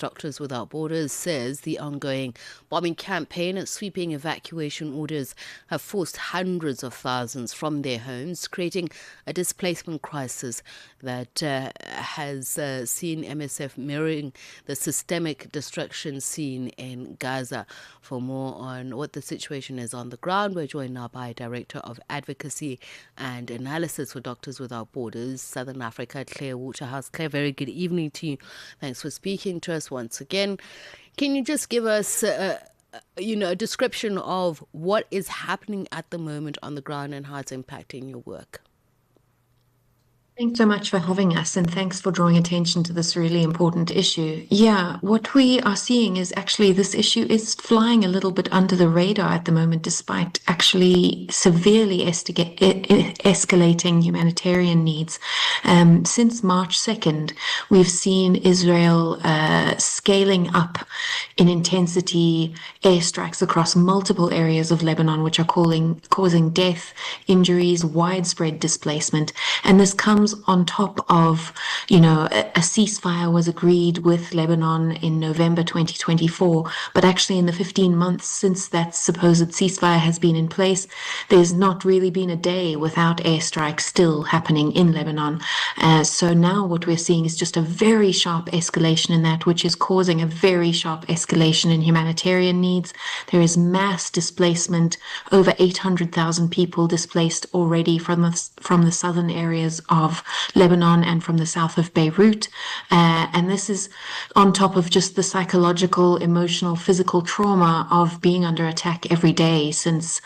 Doctors Without Borders says the ongoing bombing campaign and sweeping evacuation orders have forced hundreds of thousands from their homes, creating a displacement crisis that has seen MSF mirroring the systemic destruction seen in Gaza. For more on what the situation is on the ground, we're joined now by Director of Advocacy and Analysis for Doctors Without Borders, Southern Africa, Claire Waterhouse. Claire, very good evening to you. Thanks for speaking to us once again. Can you just give us, a description of what is happening at the moment on the ground and how it's impacting your work? Thanks so much for having us, and thanks for drawing attention to this really important issue. Yeah, what we are seeing is actually this issue is flying a little bit under the radar at the moment, despite actually severely escalating humanitarian needs. Since March 2nd, we've seen Israel scaling up in intensity airstrikes across multiple areas of Lebanon, which are causing death, injuries, widespread displacement. And this comes on top of, a ceasefire was agreed with Lebanon in November 2024, but actually in the 15 months since that supposed ceasefire has been in place, there's not really been a day without airstrikes still happening in Lebanon. So now what we're seeing is just a very sharp escalation in that, which is causing a very sharp escalation in humanitarian needs. There is mass displacement, over 800,000 people displaced already from the southern areas of Lebanon and from the south of Beirut. And this is on top of just the psychological, emotional, physical trauma of being under attack every day since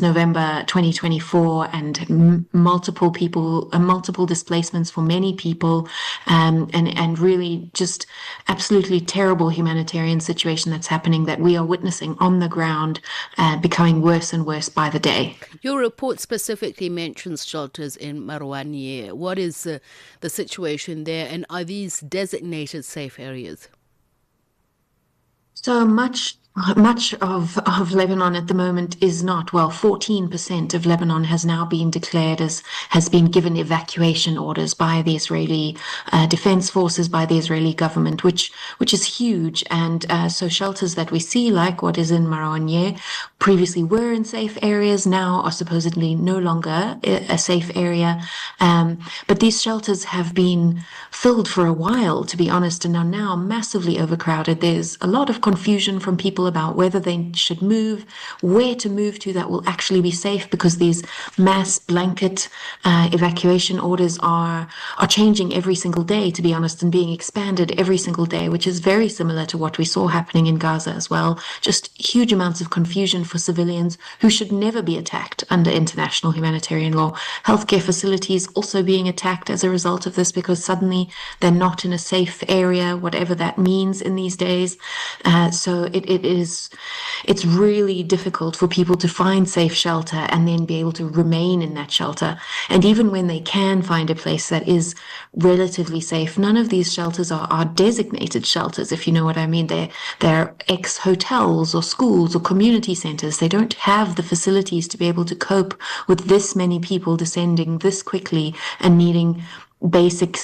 November 2024, and multiple displacements for many people, and really just absolutely terrible humanitarian situation that's happening that we are witnessing on the ground, becoming worse and worse by the day. Your report specifically mentions shelters in Marwaniye. What is the situation there, and are these designated safe areas? So much of Lebanon at the moment is not. Well, 14% of Lebanon has now been declared has been given evacuation orders by the Israeli defense forces, by the Israeli government, which is huge. And so shelters that we see, like what is in Marwaniye, previously were in safe areas, now are supposedly no longer a safe area. But these shelters have been filled for a while, to be honest, and are now massively overcrowded. There's a lot of confusion from people about whether they should move, where to move to that will actually be safe, because these mass blanket evacuation orders are changing every single day, to be honest, and being expanded every single day, which is very similar to what we saw happening in Gaza as well. Just huge amounts of confusion for civilians who should never be attacked under international humanitarian law. Healthcare facilities also being attacked as a result of this, because suddenly they're not in a safe area, whatever that means in these days. So it's really difficult for people to find safe shelter and then be able to remain in that shelter. And even when they can find a place that is relatively safe, none of these shelters are designated shelters, if you know what I mean. They're ex-hotels or schools or community centers. They don't have the facilities to be able to cope with this many people descending this quickly and needing basic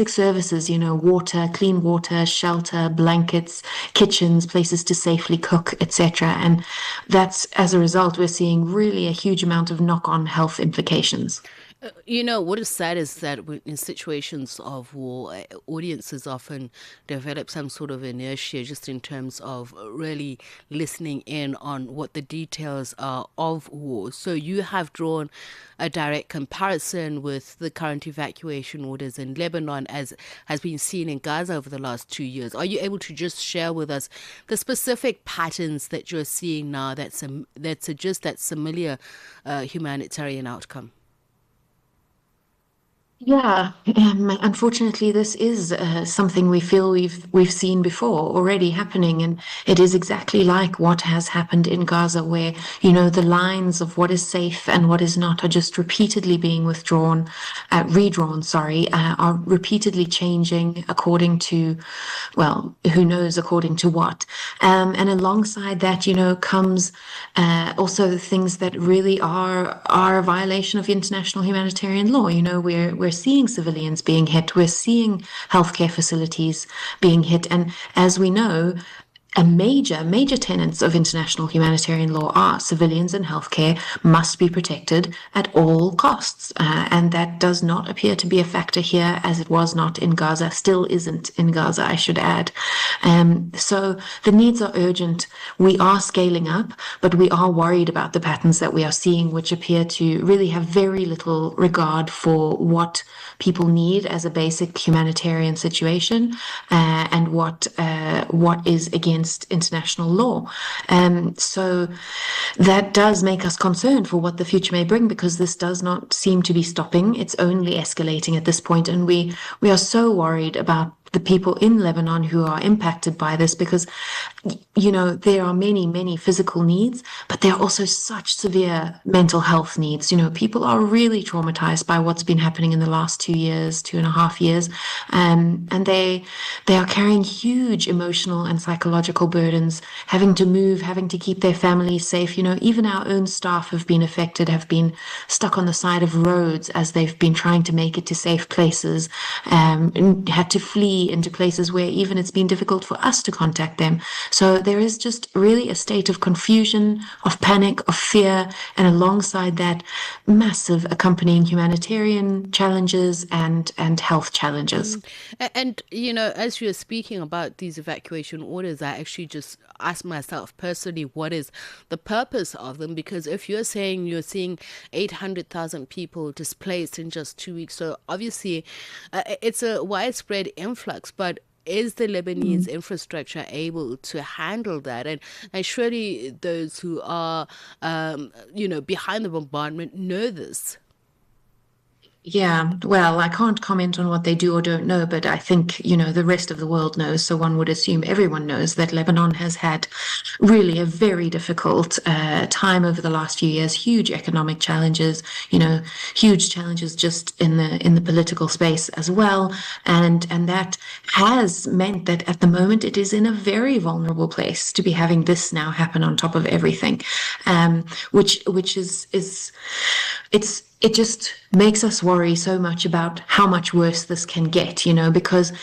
services, water, clean water, shelter, blankets, kitchens, places to safely cook, etc. And that's, as a result, we're seeing really a huge amount of knock-on health implications. What is sad is that in situations of war, audiences often develop some sort of inertia just in terms of really listening in on what the details are of war. So you have drawn a direct comparison with the current evacuation orders in Lebanon as has been seen in Gaza over the last 2 years. Are you able to just share with us the specific patterns that you're seeing now that suggest that similar humanitarian outcome? Yeah, unfortunately, this is something we feel we've seen before already happening, and it is exactly like what has happened in Gaza, where the lines of what is safe and what is not are just repeatedly being redrawn. Sorry, are repeatedly changing according to, well, who knows according to what. And alongside that, comes also things that really are a violation of international humanitarian law. We're seeing civilians being hit, we're seeing healthcare facilities being hit, and as we know, a major tenets of international humanitarian law are civilians and healthcare must be protected at all costs. And that does not appear to be a factor here, as it was not in Gaza, still isn't in Gaza, I should add. So the needs are urgent. We are scaling up, but we are worried about the patterns that we are seeing, which appear to really have very little regard for what people need as a basic humanitarian situation, and what is against international law. So that does make us concerned for what the future may bring, because this does not seem to be stopping. It's only escalating at this point, and we are so worried about the people in Lebanon who are impacted by this, because there are many physical needs, but there are also such severe mental health needs. People are really traumatized by what's been happening in the last 2 years, 2.5 years, and they are carrying huge emotional and psychological burdens, having to move, having to keep their families safe. Even our own staff have been affected, have been stuck on the side of roads as they've been trying to make it to safe places, and had to flee into places where even it's been difficult for us to contact them. So there is just really a state of confusion, of panic, of fear, and alongside that, massive accompanying humanitarian challenges and health challenges. And, as you're speaking about these evacuation orders, I actually just asked myself personally, what is the purpose of them? Because if you're saying you're seeing 800,000 people displaced in just 2 weeks, so obviously it's a widespread influx, but is the Lebanese infrastructure able to handle that? And surely those who are, behind the bombardment know this. Yeah, well, I can't comment on what they do or don't know, but I think, the rest of the world knows. So one would assume everyone knows that Lebanon has had really a very difficult time over the last few years, huge economic challenges, huge challenges just in the political space as well. And that has meant that at the moment it is in a very vulnerable place to be having this now happen on top of everything, which is it just makes us worry so much about how much worse this can get, because,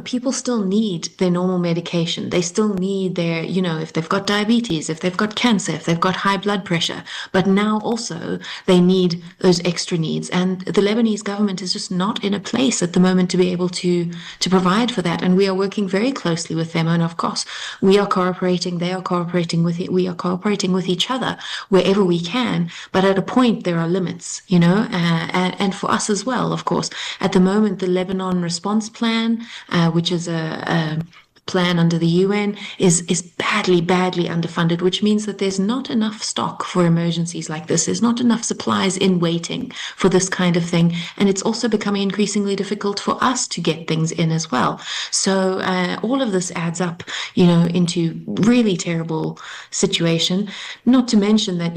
people still need their normal medication. They still need their, if they've got diabetes, if they've got cancer, if they've got high blood pressure. But now also they need those extra needs. And the Lebanese government is just not in a place at the moment to be able to provide for that. And we are working very closely with them. And of course, we are cooperating, they are cooperating with it, we are cooperating with each other wherever we can. But at a point, there are limits, and for us as well, of course. At the moment, the Lebanon Response Plan, which is a plan under the UN, is badly underfunded, which means that there's not enough stock for emergencies like this. There's not enough supplies in waiting for this kind of thing. And it's also becoming increasingly difficult for us to get things in as well. So all of this adds up, into really terrible situation. Not to mention that,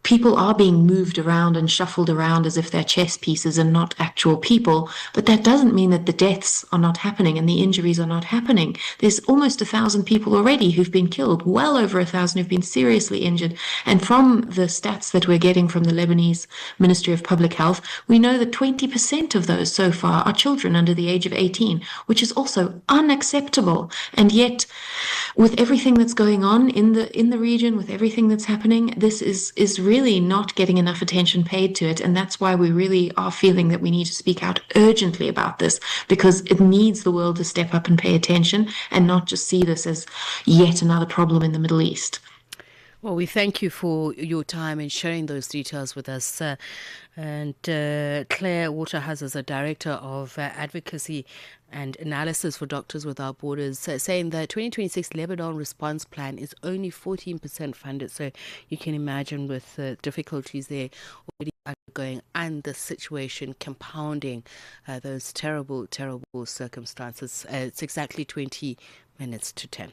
people are being moved around and shuffled around as if they're chess pieces and not actual people. But that doesn't mean that the deaths are not happening and the injuries are not happening. There's almost 1,000 people already who've been killed, well over 1,000 who've been seriously injured. And from the stats that we're getting from the Lebanese Ministry of Public Health, we know that 20% of those so far are children under the age of 18, which is also unacceptable. And yet, with everything that's going on in the region, with everything that's happening, this is really not getting enough attention paid to it. And that's why we really are feeling that we need to speak out urgently about this, because it needs the world to step up and pay attention and not just see this as yet another problem in the Middle East. Well, we thank you for your time and sharing those details with us. And Claire Waterhouse is a director of Advocacy and Analysis for Doctors Without Borders, saying that 2026 Lebanon response plan is only 14% funded. So you can imagine with difficulties there already undergoing and the situation compounding those terrible circumstances. It's exactly 20 minutes to 10.